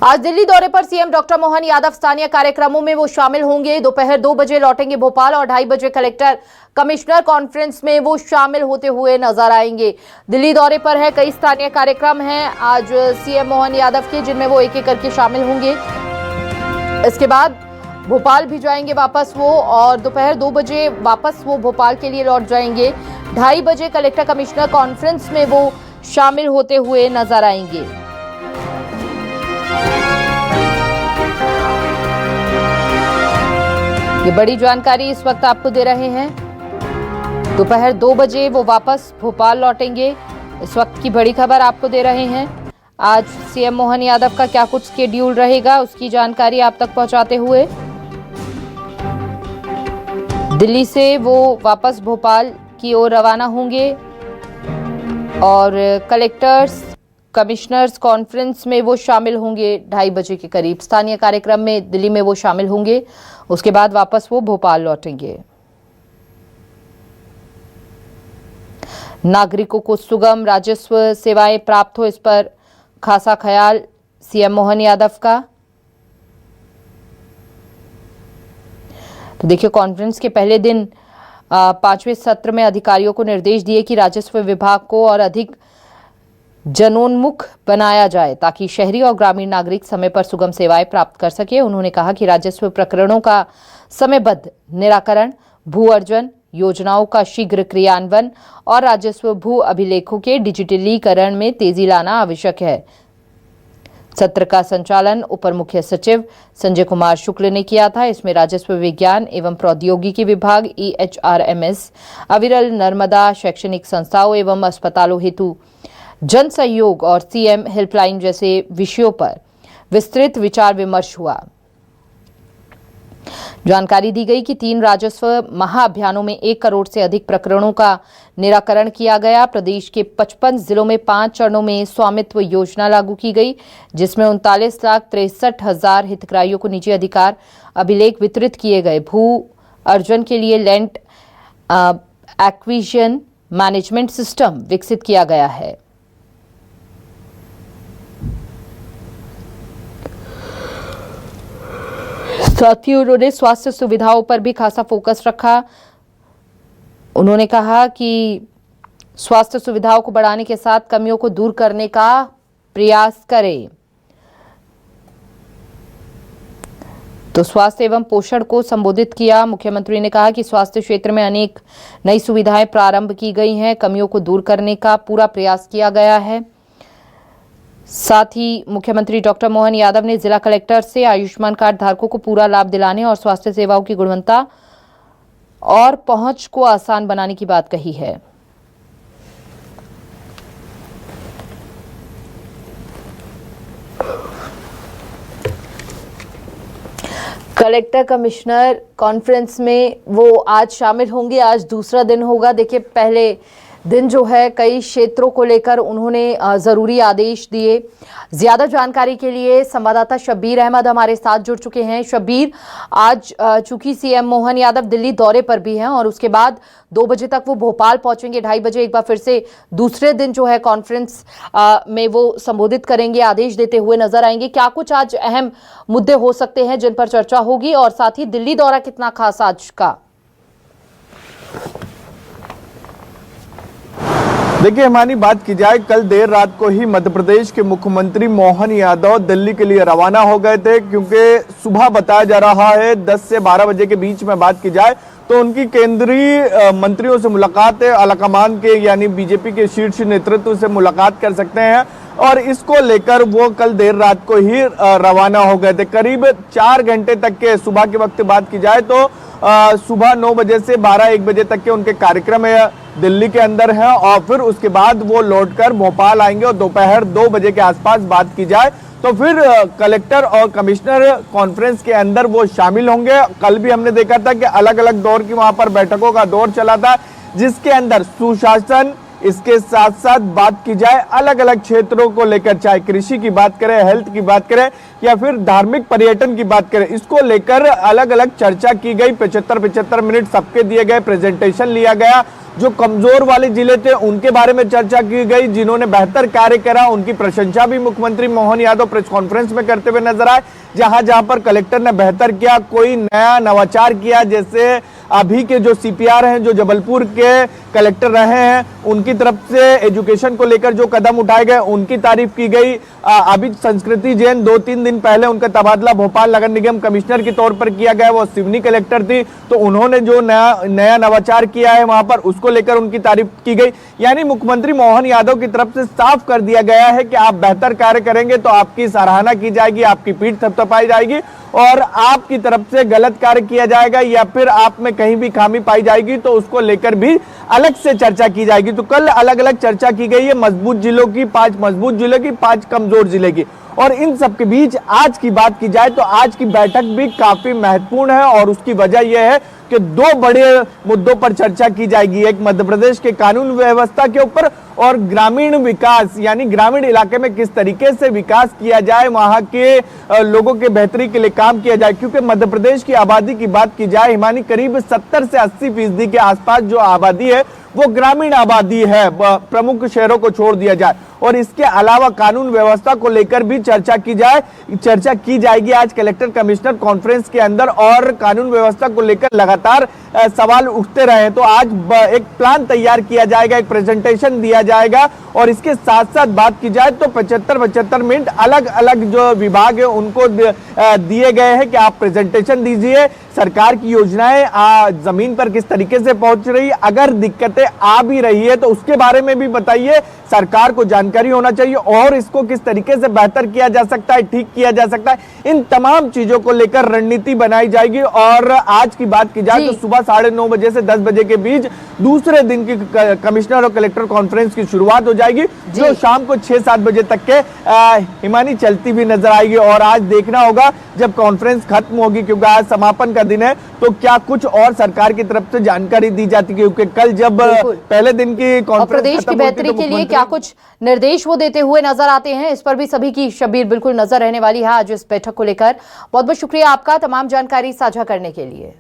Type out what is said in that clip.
आज दिल्ली दौरे पर सीएम डॉक्टर मोहन यादव स्थानीय कार्यक्रमों में वो शामिल होंगे। दोपहर 2 बजे लौटेंगे भोपाल और 2:30 बजे कलेक्टर कमिश्नर कॉन्फ्रेंस में वो शामिल होते हुए नजर आएंगे। दिल्ली दौरे पर है, कई स्थानीय कार्यक्रम हैं आज सीएम मोहन यादव के, जिनमें वो एक एक करके शामिल होंगे। इसके बाद भोपाल भी जाएंगे वापस वो, और दोपहर 2 बजे वापस वो भोपाल के लिए लौट जाएंगे। 2:30 बजे कलेक्टर कमिश्नर कॉन्फ्रेंस में वो शामिल होते हुए नजर आएंगे। ये बड़ी जानकारी इस वक्त आपको दे रहे हैं। दोपहर 2 बजे वो वापस भोपाल लौटेंगे, इस वक्त की बड़ी खबर आपको दे रहे हैं। आज सीएम मोहन यादव का क्या कुछ शेड्यूल रहेगा, उसकी जानकारी आप तक पहुंचाते हुए दिल्ली से वो वापस भोपाल की ओर रवाना होंगे और कलेक्टर्स कमिश्नर्स कॉन्फ्रेंस में वो शामिल होंगे 2:30 बजे के करीब। स्थानीय कार्यक्रम में दिल्ली में वो शामिल होंगे, उसके बाद वापस वो भोपाल लौटेंगे। नागरिकों को सुगम राजस्व सेवाएं प्राप्त हो, इस पर खासा ख्याल सीएम मोहन यादव का। तो देखिए, कॉन्फ्रेंस के पहले दिन 5वें सत्र में अधिकारियों को निर्देश दिए कि राजस्व विभाग को और अधिक जनोन्मुख बनाया जाए ताकि शहरी और ग्रामीण नागरिक समय पर सुगम सेवाएं प्राप्त कर सके। उन्होंने कहा कि राजस्व प्रकरणों का समयबद्ध निराकरण, भू अर्जन योजनाओं का शीघ्र क्रियान्वयन और राजस्व भू अभिलेखों के डिजिटलीकरण में तेजी लाना आवश्यक है। सत्र का संचालन अपर मुख्य सचिव संजय कुमार शुक्ल ने किया था। इसमें राजस्व विज्ञान एवं प्रौद्योगिकी विभाग EHRMS, अविरल नर्मदा शैक्षणिक संस्थाओं एवं अस्पतालों हेतु जन सहयोग और सीएम हेल्पलाइन जैसे विषयों पर विस्तृत विचार विमर्श हुआ। जानकारी दी गई कि 3 राजस्व महाअभियानों में 1 करोड़ से अधिक प्रकरणों का निराकरण किया गया। प्रदेश के 55 जिलों में 5 चरणों में स्वामित्व योजना लागू की गई, जिसमें 39,63,000 हितग्राहियों को निजी अधिकार अभिलेख वितरित किए गए। भू अर्जन के लिए लैंड एक्विजिशन मैनेजमेंट सिस्टम विकसित किया गया है। साथ ही उन्होंने स्वास्थ्य सुविधाओं पर भी खासा फोकस रखा। उन्होंने कहा कि स्वास्थ्य सुविधाओं को बढ़ाने के साथ कमियों को दूर करने का प्रयास करें। तो स्वास्थ्य एवं पोषण को संबोधित किया। मुख्यमंत्री ने कहा कि स्वास्थ्य क्षेत्र में अनेक नई सुविधाएं प्रारंभ की गई हैं, कमियों को दूर करने का पूरा प्रयास किया गया है। साथ ही मुख्यमंत्री डॉक्टर मोहन यादव ने जिला कलेक्टर से आयुष्मान कार्ड धारकों को पूरा लाभ दिलाने और स्वास्थ्य सेवाओं की गुणवत्ता और पहुंच को आसान बनाने की बात कही है। कलेक्टर कमिश्नर कॉन्फ्रेंस में वो आज शामिल होंगे। आज दूसरा दिन होगा। देखिए, पहले दिन जो है कई क्षेत्रों को लेकर उन्होंने जरूरी आदेश दिए। ज्यादा जानकारी के लिए संवाददाता शब्बीर अहमद हमारे साथ जुड़ चुके हैं। शब्बीर, आज चूंकि सीएम मोहन यादव दिल्ली दौरे पर भी हैं और उसके बाद 2 बजे तक वो भोपाल पहुंचेंगे, 2:30 बजे एक बार फिर से दूसरे दिन जो है कॉन्फ्रेंस में वो संबोधित करेंगे, आदेश देते हुए नजर आएंगे। क्या कुछ आज अहम मुद्दे हो सकते हैं जिन पर चर्चा होगी, और साथ ही दिल्ली दौरा कितना खास आज का? देखिए, हमारी बात की जाए, कल देर रात को ही मध्य प्रदेश के मुख्यमंत्री मोहन यादव दिल्ली के लिए रवाना हो गए थे, क्योंकि सुबह बताया जा रहा है 10 से 12 बजे के बीच में बात की जाए तो उनकी केंद्रीय मंत्रियों से मुलाकात है, आलाकमान के यानी बीजेपी के शीर्ष नेतृत्व से मुलाकात कर सकते हैं, और इसको लेकर वो कल देर रात को ही रवाना हो गए थे। करीब 4 घंटे तक के सुबह के वक्त बात की जाए तो सुबह 9 बजे से 12-1 बजे तक के उनके कार्यक्रम दिल्ली के अंदर है, और फिर उसके बाद वो लौटकर भोपाल आएंगे और दोपहर 2 बजे के आसपास बात की जाए तो फिर कलेक्टर और कमिश्नर कॉन्फ्रेंस के अंदर वो शामिल होंगे। कल भी हमने देखा था कि अलग अलग दौर की वहां पर बैठकों का दौर चला था, जिसके अंदर सुशासन, इसके साथ साथ बात की जाए अलग अलग क्षेत्रों को लेकर, चाहे कृषि की बात करें, हेल्थ की बात करें या फिर धार्मिक पर्यटन की बात करें, इसको लेकर अलग अलग चर्चा की गई। 75 मिनट सबके दिए गए, प्रेजेंटेशन लिया गया जो कमजोर वाले जिले थे उनके बारे में चर्चा की गई, जिन्होंने बेहतर कार्य करा उनकी प्रशंसा भी मुख्यमंत्री मोहन यादव प्रेस कॉन्फ्रेंस में करते हुए नजर आए। जहां जहां पर कलेक्टर ने बेहतर किया, कोई नया नवाचार किया, जैसे अभी के जो सीपीआर हैं, जो जबलपुर के कलेक्टर रहे हैं, उनकी तरफ से एजुकेशन को लेकर जो कदम उठाए गए उनकी तारीफ की गई। अभी संस्कृति जैन 2-3 दिन पहले उनका तबादला भोपाल नगर निगम कमिश्नर के तौर पर किया गया, वो सिवनी कलेक्टर थी, तो उन्होंने जो नया नवाचार किया है वहां पर उसको लेकर उनकी तारीफ की गई। यानी मुख्यमंत्री मोहन यादव की तरफ से साफ कर दिया गया है कि आप बेहतर कार्य करेंगे तो आपकी सराहना की जाएगी, आपकी पीठ थपथपाई जाएगी, और आपकी तरफ से गलत कार्य किया जाएगा या फिर आप में कहीं भी खामी पाई जाएगी तो उसको लेकर भी अलग से चर्चा की जाएगी। तो कल अलग अलग चर्चा की गई है, मजबूत जिलों की, 5 मजबूत जिलों की, 5 कमजोर जिले की। और इन सब के बीच आज की बात की जाए तो आज की बैठक भी काफी महत्वपूर्ण है, और उसकी वजह यह है कि 2 बड़े मुद्दों पर चर्चा की जाएगी। एक मध्य प्रदेश के कानून व्यवस्था के ऊपर, और ग्रामीण विकास, यानी ग्रामीण इलाके में किस तरीके से विकास किया जाए, वहां के लोगों के बेहतरी के लिए काम किया जाए। क्योंकि मध्य प्रदेश की आबादी की बात की जाए, हिमानी करीब 70 से 80% के आसपास जो आबादी है वो ग्रामीण आबादी है, प्रमुख शहरों को छोड़ दिया जाए। और इसके अलावा कानून व्यवस्था को लेकर भी चर्चा की जाएगी आज कलेक्टर कमिश्नर कॉन्फ्रेंस के अंदर, और कानून व्यवस्था को लेकर लगातार सवाल उठते रहे तो आज एक प्लान तैयार किया जाएगा, एक प्रेजेंटेशन दिया जाएगा। और इसके साथ साथ बात की जाए तो 75 मिनट अलग अलग जो विभाग है उनको दिए गए हैं कि आप प्रेजेंटेशन दीजिए, सरकार की योजनाएं जमीन पर किस तरीके से पहुंच रही है, अगर दिक्कतें आ भी रही है तो उसके बारे में भी बताइए, सरकार को जानकारी होना चाहिए, और इसको किस तरीके से बेहतर किया जा सकता है, ठीक किया जा सकता है, इन तमाम चीजों को लेकर रणनीति बनाई जाएगी। और आज की बात की जाए तो सुबह 9:30 बजे से 10 बजे के बीच दूसरे दिन की कमिश्नर और कलेक्टर कॉन्फ्रेंस की शुरुआत हो जाएगी, जो शाम को 6-7 बजे तक के हिमानी चलती भी नजर आएगी। और आज देखना होगा जब कॉन्फ्रेंस खत्म होगी, क्योंकि आज समापन का दिन है, तो क्या कुछ और सरकार की तरफ से जानकारी दी जाती है, क्योंकि कल जब पहले दिन की कॉन्फ्रेंस प्रदेश की बेहतरी के लिए क्या कुछ निर्देश वो देते हुए नजर आते हैं, इस पर भी सभी की शबीर बिल्कुल नजर रहने वाली है आज इस बैठक को लेकर। बहुत बहुत शुक्रिया आपका तमाम जानकारी साझा करने के लिए।